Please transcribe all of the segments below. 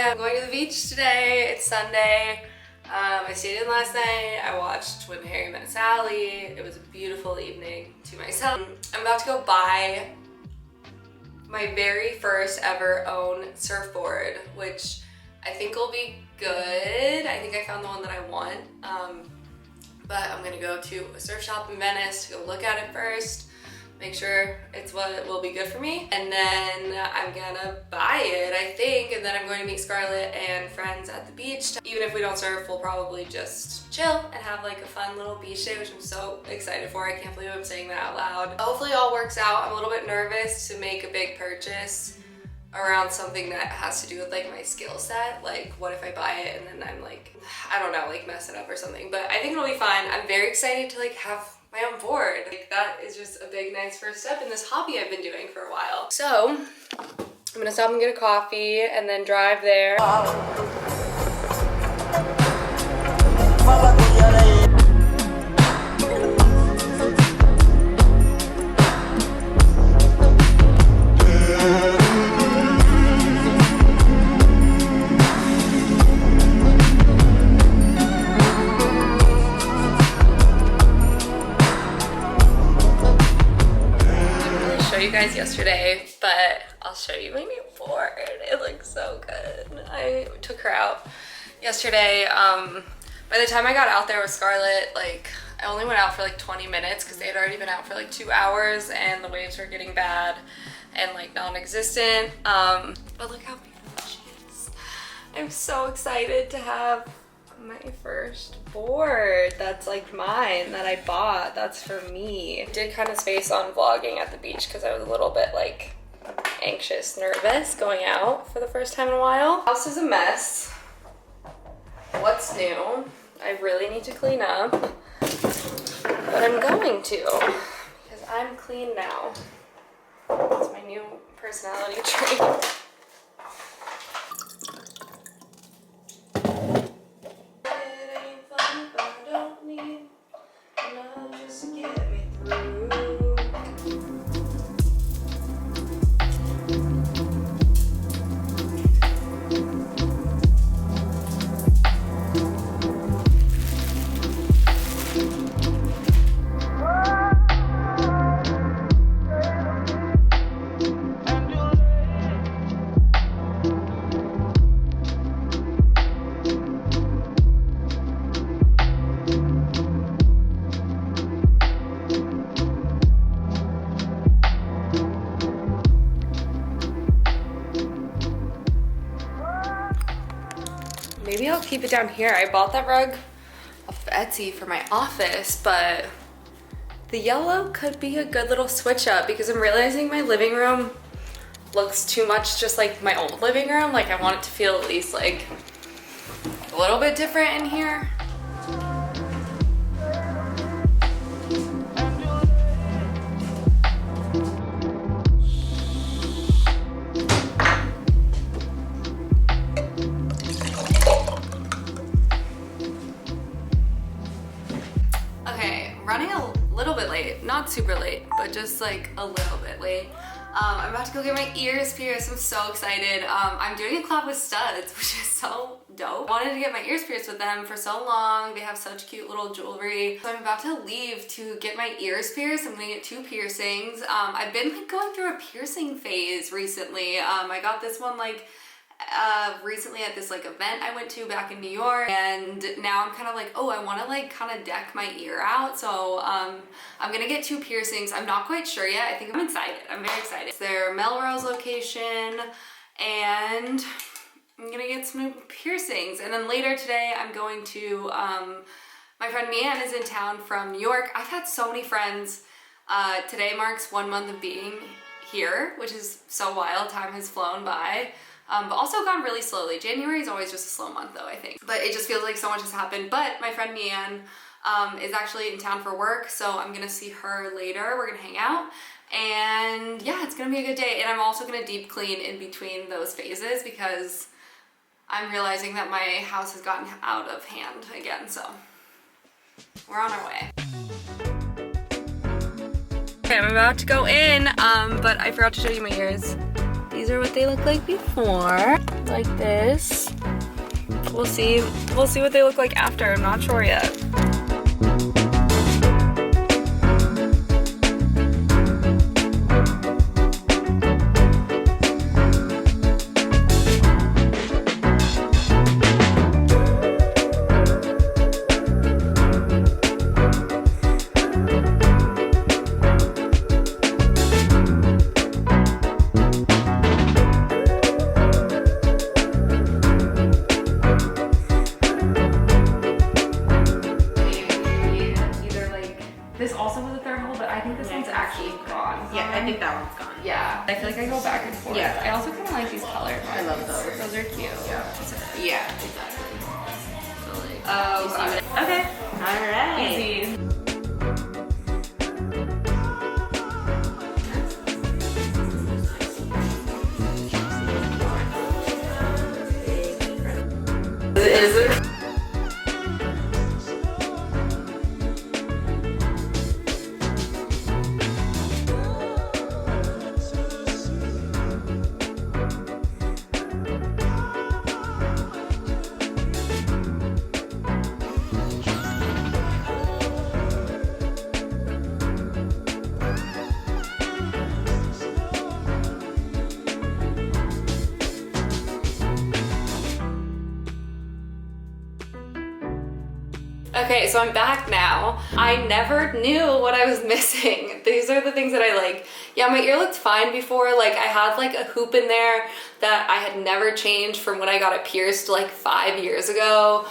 I'm going to the beach today. It's Sunday. I stayed in last night. I watched When Harry Met Sally. It was a beautiful evening to myself. I'm about to go buy my very first ever own surfboard, which I think will be good. I think I found the one that I want. But I'm gonna go to a surf shop in Venice to go look at it first, make sure it's what will be good for me, and then I'm gonna buy it, I think, and then I'm going to meet Scarlett and friends at the beach. Even if we don't surf, we'll probably just chill and have like a fun little beach day, which I'm so excited for. I can't believe I'm saying that out loud. Hopefully it all works out. I'm a little bit nervous to make a big purchase around something that has to do with like my skill set. Like, what if I buy it and then I'm like, I don't know, like mess it up or something. But I think it'll be fine. I'm very excited to like have my own board. Like, that is just a big, nice first step in this hobby I've been doing for a while. So I'm gonna stop and get a coffee and then drive there. Yesterday, but I'll show you my new board. It looks so good. I took her out yesterday. By the time I got out there with Scarlett, like, I only went out for like 20 minutes because they had already been out for like 2 hours and the waves were getting bad and like non-existent. But look how beautiful she is. I'm so excited to have my first board that's like mine, that I bought. That's for me. I did kind of space on vlogging at the beach because I was a little bit like anxious, nervous going out for the first time in a while. House is a mess. What's new? I really need to clean up, but I'm going to because I'm clean now. It's my new personality trait. Maybe I'll keep it down here. I bought that rug off Etsy for my office, but the yellow could be a good little switch up because I'm realizing my living room looks too much just like my old living room. Like, I want it to feel at least like a little bit different in here. Running a little bit late, not super late, but just like a little bit late. I'm about to go get my ears pierced. I'm so excited. I'm doing a collab with STUDS, which is so dope. I wanted to get my ears pierced with them for so long. They have such cute little jewelry. So I'm about to leave to get my ears pierced. I'm gonna get 2 piercings. I've been like going through a piercing phase recently. I got this one like recently at this like event I went to back in New York, and now I'm kind of like, oh, I want to like kind of deck my ear out, so I'm gonna get 2 piercings. I'm not quite sure yet. I think I'm excited. I'm very excited. It's their Melrose location, and I'm gonna get some new piercings. And then later today I'm going to my friend Mian is in town from New York. I've had so many friends. Today marks 1 month of being here, which is so wild. Time has flown by. But also gone really slowly. January is always just a slow month though, I think. But it just feels like so much has happened. But my friend Mian is actually in town for work, so I'm gonna see her later. We're gonna hang out. And yeah, it's gonna be a good day. And I'm also gonna deep clean in between those phases because I'm realizing that my house has gotten out of hand again, so we're on our way. Okay, I'm about to go in, but I forgot to show you my ears. These are what they look like before, like this. We'll see what they look like after. I'm not sure yet. This also was a third hole, but I think this one's actually gone. Yeah, I think that one's gone. Yeah, I feel like I go back and forth. Yeah. I also kind of like these colored ones. I love those. Those are cute. Yeah, exactly. So like, Oh, God. Okay. All right. easy. Is it? Okay, so I'm back now. I never knew what I was missing. These are the things that I like. Yeah, my ear looked fine before. Like I had like a hoop in there that I had never changed from when I got it pierced like 5 years ago.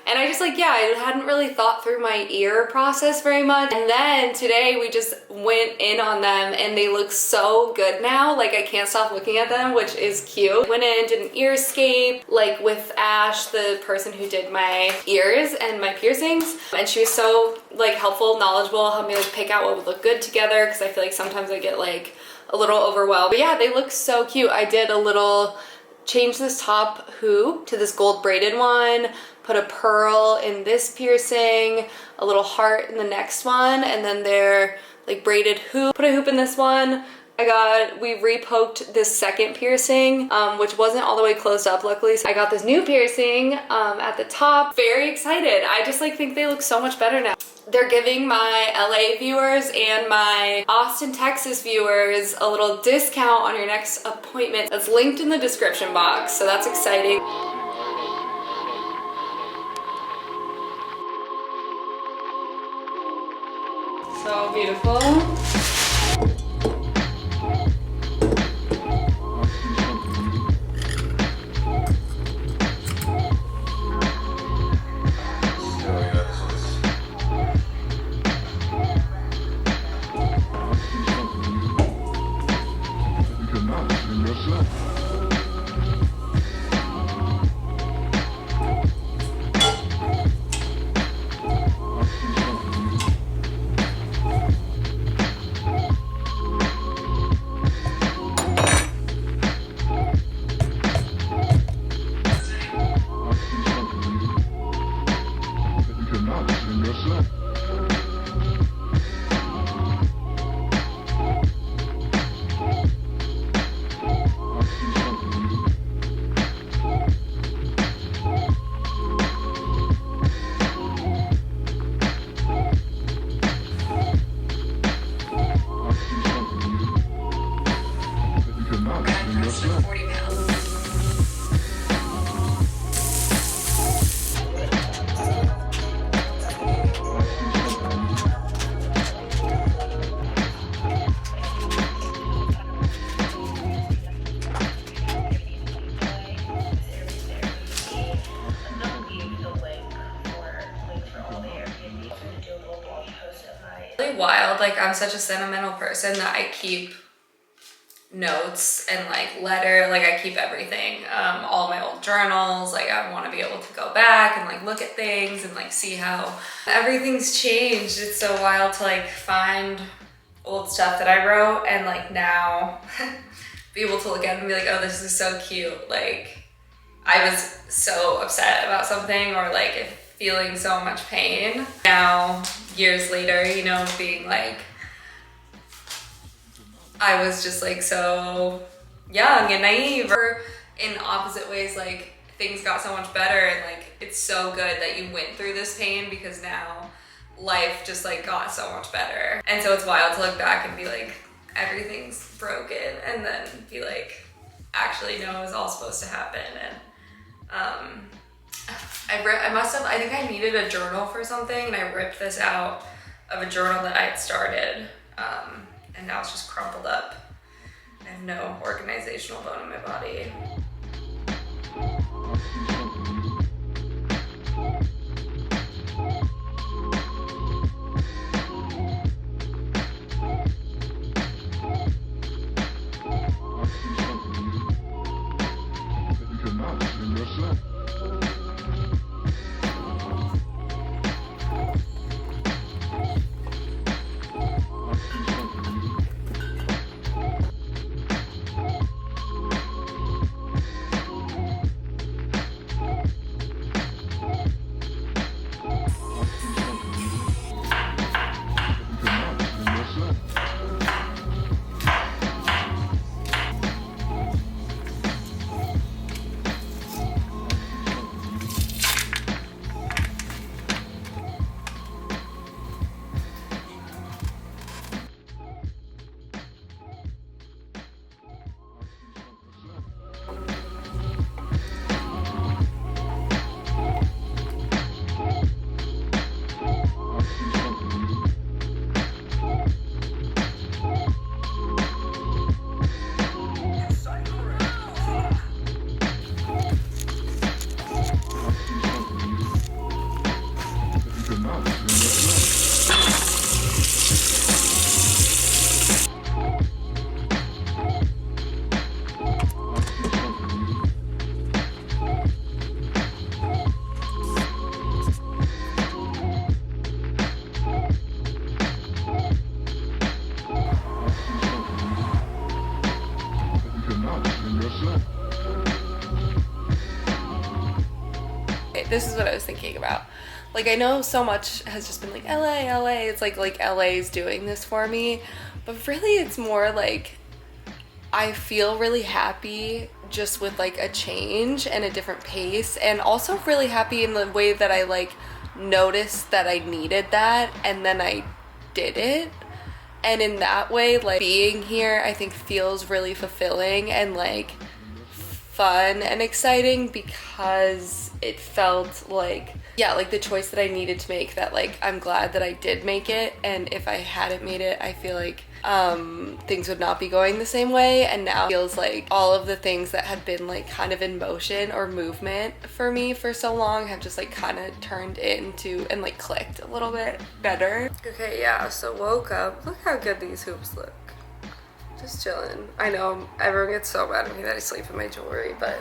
And I just like, yeah, I hadn't really thought through my ear process very much. And then today we just went in on them and they look so good now. Like I can't stop looking at them, which is cute. Went in, did an earscape, like with Ash, the person who did my ears and my piercings. And she was so like helpful, knowledgeable, helped me like pick out what would look good together. Cause I feel like sometimes I get like a little overwhelmed. But yeah, they look so cute. I did a little change this top hoop to this gold braided one, put a pearl in this piercing, a little heart in the next one, and then their like braided hoop. Put a hoop in this one. We repoked this second piercing, which wasn't all the way closed up luckily. So I got this new piercing at the top. Very excited. I just like think they look so much better now. They're giving my LA viewers and my Austin, Texas viewers a little discount on your next appointment. That's linked in the description box, so that's exciting. So beautiful. Really wild. Like I'm such a sentimental person that I keep notes and like I keep everything, all my old journals. Like I want to be able to go back and like look at things and like see how everything's changed. It's so wild to like find old stuff that I wrote and like now be able to look at it and be like, oh, this is so cute. Like I was so upset about something or like feeling so much pain. Now, years later, you know, being like, I was just like so young and naive, or in opposite ways, like things got so much better, and like it's so good that you went through this pain because now life just like got so much better. And so it's wild to look back and be like, everything's broken, and then be like, actually no, it was all supposed to happen. And I think I needed a journal for something, and I ripped this out of a journal that I had started, and now it's just crumpled up. I have no organizational bone in my body. This is what I was thinking about. Like, I know so much has just been like LA. It's like LA's doing this for me, but really it's more like I feel really happy just with like a change and a different pace, and also really happy in the way that I like noticed that I needed that, and then I did it. And in that way, like, being here I think feels really fulfilling and like fun and exciting, because it felt like, yeah, like the choice that I needed to make, that like I'm glad that I did make it. And if I hadn't made it, I feel like things would not be going the same way. And now it feels like all of the things that had been like kind of in motion or movement for me for so long have just like kind of turned into and like clicked a little bit better. Okay, yeah, so woke up. Look how good these hoops look. Just chilling. I know everyone gets so mad at me that I sleep in my jewelry, but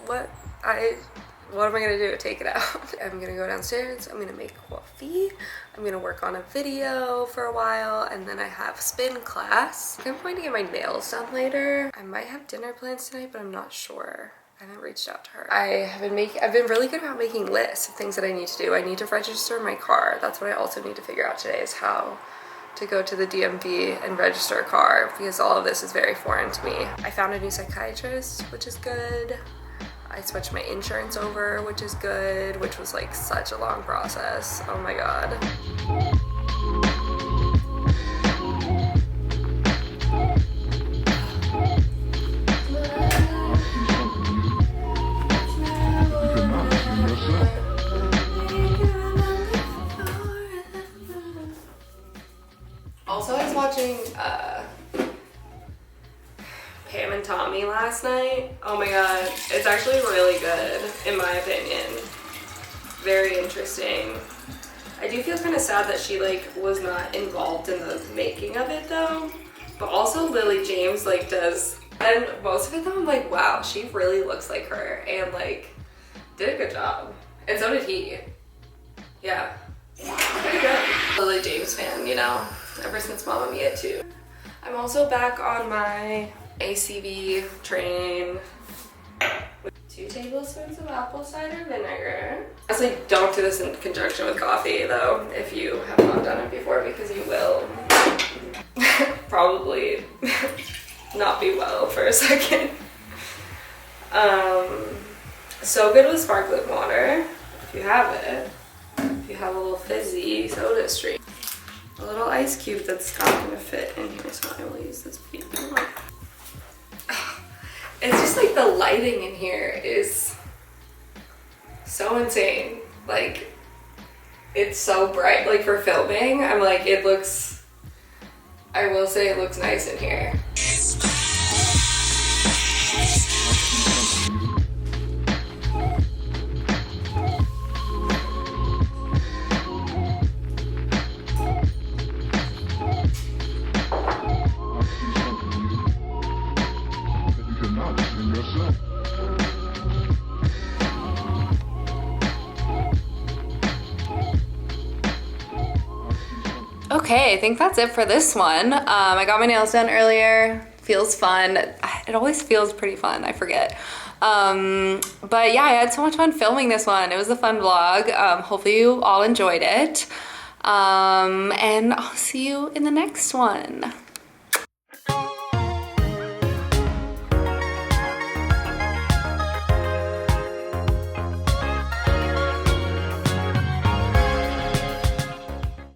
what am I gonna do? Take it out? I'm gonna go downstairs, I'm gonna make coffee, I'm gonna work on a video for a while, and then I have spin class. I'm going to get my nails done later. I might have dinner plans tonight, but I'm not sure. I haven't reached out to her. I've been really good about making lists of things that I need to do. I need to register my car. That's what I also need to figure out today, is how to go to the DMV and register a car, because all of this is very foreign to me. I found a new psychiatrist, which is good. I switched my insurance over, which is good, which was like such a long process. Oh my God. Also, I was watching Pam and Tommy last night. Oh my God, it's actually really good, in my opinion. Very interesting. I do feel kind of sad that she like was not involved in the making of it though. But also Lily James like does, and most of it though I'm like, wow, she really looks like her, and like did a good job. And so did he. Yeah, pretty good. Lily James fan, you know, ever since Mamma Mia too. I'm also back on my ACV train with 2 tablespoons of apple cider vinegar. Honestly, don't do this in conjunction with coffee though, if you have not done it before, because you will probably not be well for a second. So good with sparkling water, if you have it. If you have a little fizzy soda stream. A little ice cube that's not gonna fit in here, so I will use this piece. It's just like the lighting in here is so insane. Like, it's so bright. Like for filming, I'm like, it looks, I will say it looks nice in here. Okay, I think that's it for this one. I got my nails done earlier. Feels fun. It always feels pretty fun, I forget. But yeah, I had so much fun filming this one. It was a fun vlog. Hopefully you all enjoyed it. And I'll see you in the next one.